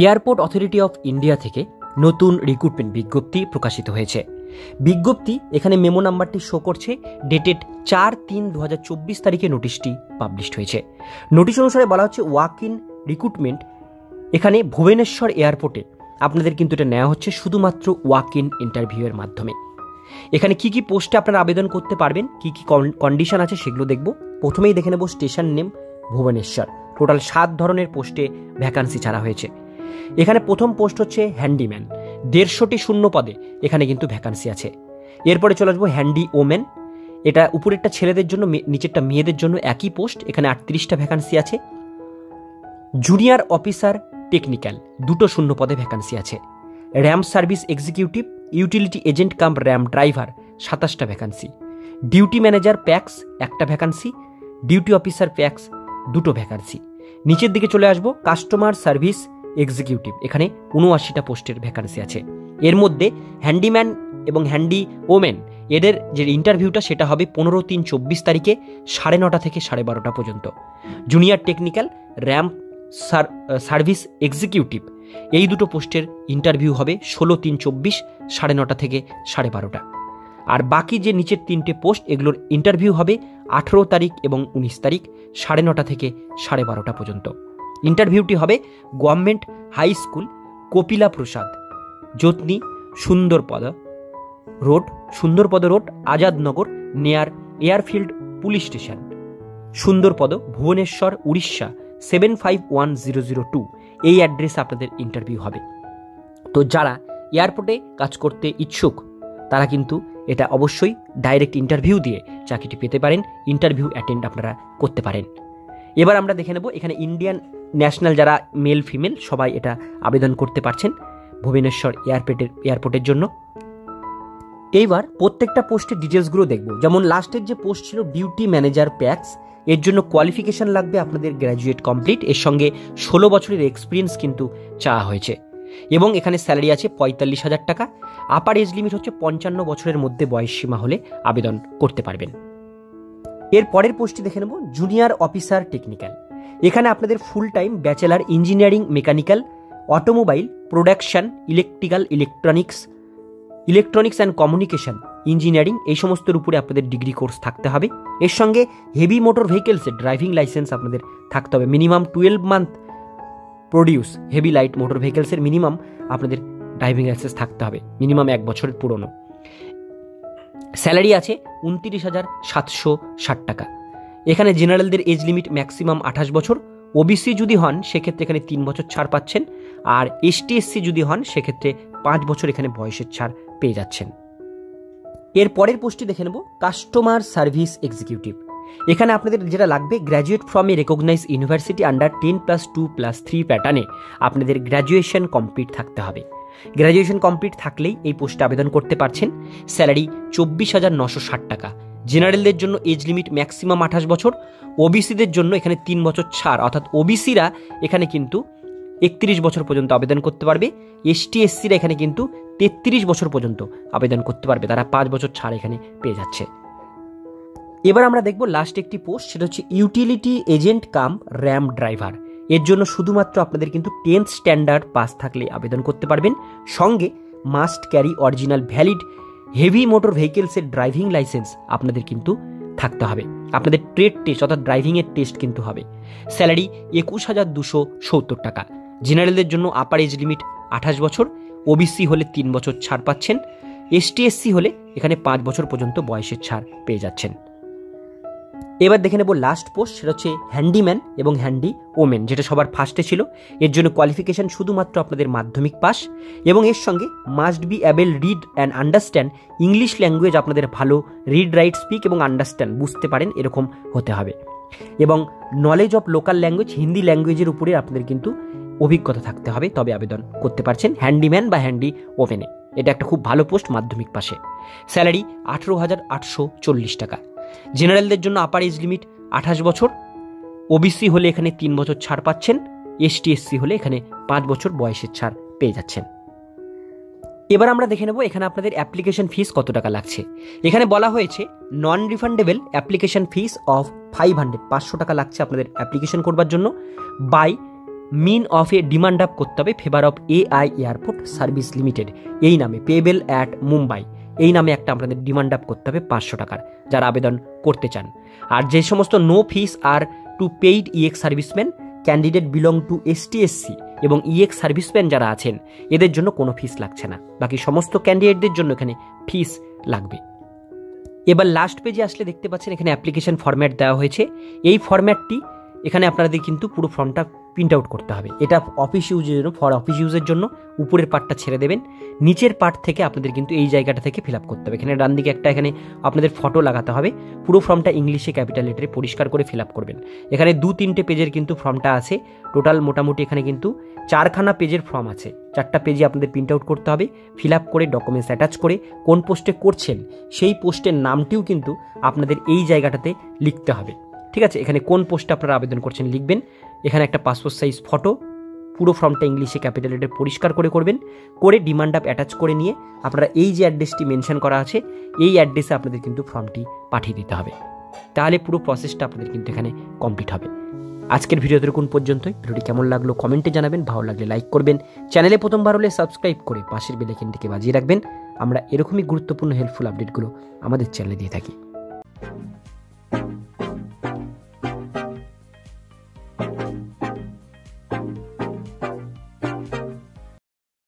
Airport authority of India থেকে নতুন recruitment বিজ্ঞপ্তি প্রকাশিত হয়েছে। বিজ্ঞপ্তি এখানে মেমো নাম্বারটি শো করছে, ডেটেড 4/3/2024 তারিখে নোটিশটি পাবলিশড হয়েছে। নোটিশ অনুসারে বলা হচ্ছে ওয়াক ইন রিক্রুটমেন্ট। এখানে ভুবনেশ্বর এয়ারপোর্টে আপনাদের কিন্তু এটা নেওয়া হচ্ছে শুধুমাত্র ওয়াক ইন ইন্টারভিউয়ের মাধ্যমে। এখানে কি কি পোস্টে আপনারা আবেদন করতে পারবেন, কি কি কন্ডিশন আছে সেগুলো দেখব। প্রথমেই দেখে নেব স্টেশন নেম ভুবনেশ্বর। টোটাল 7 ধরনের পোস্টে ভ্যাকান্সি ছাড়া হয়েছে। এখানে প্রথম পোস্ট হচ্ছে হ্যান্ডিম্যান, 150টি শূন্য পদে এখানে কিন্তু ভ্যাকান্সি আছে। এরপরে চলে আসবো হ্যান্ডি ওমেন, এটা উপরেরটা ছেলেদের জন্য, নিচেরটা মেয়েদের জন্য একই পোস্ট, এখানে 38টা ভ্যাকান্সি আছে। জুনিয়র অফিসার টেকনিক্যাল 2টো শূন্য পদে ভ্যাকান্সি আছে। Ramp service executive, utility agent cum ramp driver 27টা ভ্যাকান্সি। ডিউটি ম্যানেজার প্যাক্স 1টা ভ্যাকান্সি। ডিউটি অফিসার প্যাক্স 2টো ভ্যাকান্সি। নিচের দিকে চলে আসবো কাস্টমার সার্ভিস এক্সিকিউটিভ, এখানে 79টা পোস্টের ভ্যাকান্সি আছে। এর মধ্যে হ্যান্ডিম্যান এবং হ্যান্ডি ওমেন এদের যে ইন্টারভিউটা সেটা হবে 15/3/24 তারিখে 9:30 থেকে 12:30 পর্যন্ত। Junior technical RAM service executive এই দুটো পোস্টের ইন্টারভিউ হবে 16/3/24 9:30 থেকে 12:30। আর বাকি যে নিচের 3টে পোস্ট এগুলোর ইন্টারভিউ হবে 18 তারিখ এবং 19 তারিখ 9:30 থেকে 12:30 পর্যন্ত। ইন্টারভিউটি হবে government high school Kapila Prasad, যত্নী Sundarpada road Azadnagar near airfield police station, Sundarpada, Bhubaneswar, Orissa 751002। এই অ্যাড্রেসে আপনাদের ইন্টারভিউ হবে। তো যারা এয়ারপোর্টে কাজ করতে ইচ্ছুক তারা কিন্তু এটা অবশ্যই ডাইরেক্ট ইন্টারভিউ দিয়ে চাকরিটি পেতে পারেন। ইন্টারভিউ অ্যাটেন্ড আপনারা করতে পারেন। এবার আমরা দেখে নেব এখানে ইন্ডিয়ান ন্যাশনাল যারা মেল ফিমেল সবাই এটা আবেদন করতে পারছেন ভুবনেশ্বর এয়ারপোর্টের জন্য। এইবার প্রত্যেকটা পোস্টের ডিটেলসগুলো দেখব। যেমন লাস্টের যে পোস্ট ছিল ডিউটি ম্যানেজার প্যাক্স, এর জন্য কোয়ালিফিকেশান লাগবে আপনাদের গ্র্যাজুয়েট কমপ্লিট, এর সঙ্গে 16 বছরের এক্সপিরিয়েন্স কিন্তু চাওয়া হয়েছে। এবং এখানে স্যালারি আছে 45,000 টাকা। আপার এজ লিমিট হচ্ছে 55 বছরের মধ্যে বয়সসীমা হলে আবেদন করতে পারবেন। এর পরের পোস্টটি দেখে নেব জুনিয়র অফিসার টেকনিক্যাল। এখানে আপনাদের full time bachelor engineering mechanical automobile production electronics and communication engineering এই সমস্তর উপরে আপনাদের ডিগ্রি কোর্স থাকতে হবে। এর সঙ্গে হেভি মোটর ভেহিকেলসের ড্রাইভিং লাইসেন্স আপনাদের থাকতে হবে। Minimum 12 month produce heavy light motor ভেহিকেলসের মিনিমাম আপনাদের ড্রাইভিং লাইসেন্স থাকতে হবে, মিনিমাম 1 বছরের পুরনো। স্যালারি আছে 29,760 টাকা। এখানে জেনারেলদের এজ লিমিট ম্যাক্সিমাম 28 বছর। ওবিসি যদি হন সেক্ষেত্রে এখানে 3 বছর ছাড় পাচ্ছেন। আর এসটি এসসি যদি হন সেক্ষেত্রে 5 বছর এখানে বয়সের ছাড় পেয়ে যাচ্ছেন। এর পরের পোস্টটি দেখে নেব কাস্টমার সার্ভিস এক্সিকিউটিভ। এখানে আপনাদের যেটা লাগবে graduate from a recognise university under 10+2+3 প্যাটার্নে আপনাদের গ্র্যাজুয়েশন কমপ্লিট থাকতে হবে। গ্র্যাজুয়েশন কমপ্লিট থাকলেই এই পোস্টে আবেদন করতে পারছেন। স্যালারি 24,960 টাকা। জেনারেলদের জন্য এজ লিমিট ম্যাক্সিমাম 28 বছর। ওবিসিদের জন্য এখানে 3 বছর ছাড়, অর্থাৎ ওবিসিরা এখানে কিন্তু 31 বছর পর্যন্ত আবেদন করতে পারবে। এসটি এসসিরা এখানে কিন্তু 33 বছর পর্যন্ত আবেদন করতে পারবে, তারা 5 বছর ছাড় এখানে পেয়ে যাচ্ছে। এবার আমরা দেখব লাস্ট একটি পোস্ট, সেটা হচ্ছে utility agent cum ramp driver. এর জন্য শুধুমাত্র আপনাদের কিন্তু 10th স্ট্যান্ডার্ড পাস থাকলে আবেদন করতে পারবেন। সঙ্গে must carry original valid heavy motor ভেহিকেলসের ড্রাইভিং লাইসেন্স আপনাদের কিন্তু থাকতে হবে। আপনাদের ট্রেড টেস্ট অর্থাৎ ড্রাইভিংয়ের টেস্ট কিন্তু হবে। স্যালারি 21,270 টাকা। জেনারেলদের জন্য আপার এজ লিমিট 28 বছর। ওবিসি হলে 3 বছর ছাড় পাচ্ছেন। এসটি এসসি হলে এখানে 5 বছর পর্যন্ত বয়সের ছাড় পেয়ে যাচ্ছেন। এবার দেখে নেব লাস্ট পোস্ট, সেটা হচ্ছে হ্যান্ডিম্যান এবং হ্যান্ডি ওমেন, যেটা সবার ফার্স্টে ছিল। এর জন্য কোয়ালিফিকেশান শুধুমাত্র আপনাদের মাধ্যমিক পাস এবং এর সঙ্গে must be able read and understand English language, আপনাদের ভালো রিড রাইট স্পিক এবং আন্ডারস্ট্যান্ড বুঝতে পারেন এরকম হতে হবে। এবং knowledge of local language Hindi ল্যাঙ্গুয়েজের উপরে আপনাদের কিন্তু অভিজ্ঞতা থাকতে হবে, তবে আবেদন করতে পারছেন হ্যান্ডিম্যান বা হ্যান্ডি ওমেনে। এটা একটা খুব ভালো পোস্ট মাধ্যমিক পাশে। স্যালারি 18,840 টাকা। জেনারেলদের জন্য আপার এজ লিমিট 28 বছর। ওবিসি হলে এখানে 3 বছর ছাড় পাচ্ছেন। এসটি এসসি হলে এখানে 5 বছর বয়সের ছাড় পেয়ে যাচ্ছেন। এবার আমরা দেখে নেব এখানে আপনাদের অ্যাপ্লিকেশন ফিস কত টাকা লাগছে। এখানে বলা হয়েছে non refundable application fees of 500 টাকা লাগছে আপনাদের অ্যাপ্লিকেশন করবার জন্য by mean of a demand আপ করতে হবে favour of AI airport service limited, এই নামে পেয়েবল অ্যাট মুম্বাই, এই নামে একটা আপনাদের ডিমান্ড আপ করতে হবে 500 টাকার, যারা আবেদন করতে চান। আর যে সমস্ত no fees are to paid EX serviceman, candidate belong to ST/SC এবং EX সার্ভিসম্যান যারা আছেন এদের জন্য কোনো ফিস লাগছে না, বাকি সমস্ত ক্যান্ডিডেটদের জন্য এখানে ফিস লাগবে। এবার লাস্ট পেজে আসলে দেখতে পাচ্ছেন এখানে অ্যাপ্লিকেশন ফরম্যাট দেওয়া হয়েছে। এই ফরম্যাটটি এখানে আপনাদের কিন্তু পুরো ফর্মটা প্রিন্ট আউট করতে হবে। এটা অফিস ইউজের জন্য, ফর অফিস ইউজের জন্য উপরের পার্টটা ছেড়ে দেবেন, নিচের পার্ট থেকে আপনাদের কিন্তু এই জায়গাটা থেকে ফিল আপ করতে হবে। এখানে ডান দিকে একটা এখানে আপনাদের ফটো লাগাতে হবে। পুরো ফর্মটা ইংলিশে ক্যাপিটাল লেটারে পরিষ্কার করে ফিল আপ করবেন। এখানে 2-3টে পেজের কিন্তু ফর্মটা আছে, টোটাল মোটামুটি এখানে কিন্তু 4খানা পেজের ফর্ম আছে। 4টা পেজে আপনাদের প্রিন্ট আউট করতে হবে, ফিল আপ করে ডকুমেন্টস অ্যাটাচ করে কোন পোস্টে করছেন সেই পোস্টের নামটিও কিন্তু আপনাদের এই জায়গাটাতে লিখতে হবে। ঠিক আছে, এখানে কোন পোস্টে আপনারা আবেদন করছেন লিখবেন। এখানে একটা পাসপোর্ট সাইজ ফটো, পুরো ফর্মটা ইংলিশে ক্যাপিটাল লেটারে পরিষ্কার করে করবেন, করে ডিমান্ড আপ অ্যাটাচ করে নিয়ে আপনারা এই যে অ্যাড্রেসটি মেনশন করা আছে এই অ্যাড্রেসে আপনাদের কিন্তু ফর্মটি পাঠিয়ে দিতে হবে। তাহলে পুরো প্রসেসটা আপনাদের কিন্তু এখানে কমপ্লিট হবে। আজকের ভিডিও এতক্ষণ পর্যন্তই। ভিডিওটি কেমন লাগলো কমেন্টে জানাবেন, ভালো লাগলে লাইক করবেন, চ্যানেলে প্রথমবার হলে সাবস্ক্রাইব করে পাশের বেল আইকনটিকে বাজিয়ে রাখবেন। আমরা এরকমই গুরুত্বপূর্ণ হেল্পফুল আপডেটগুলো আমাদের চ্যানেলে দিয়ে থাকি।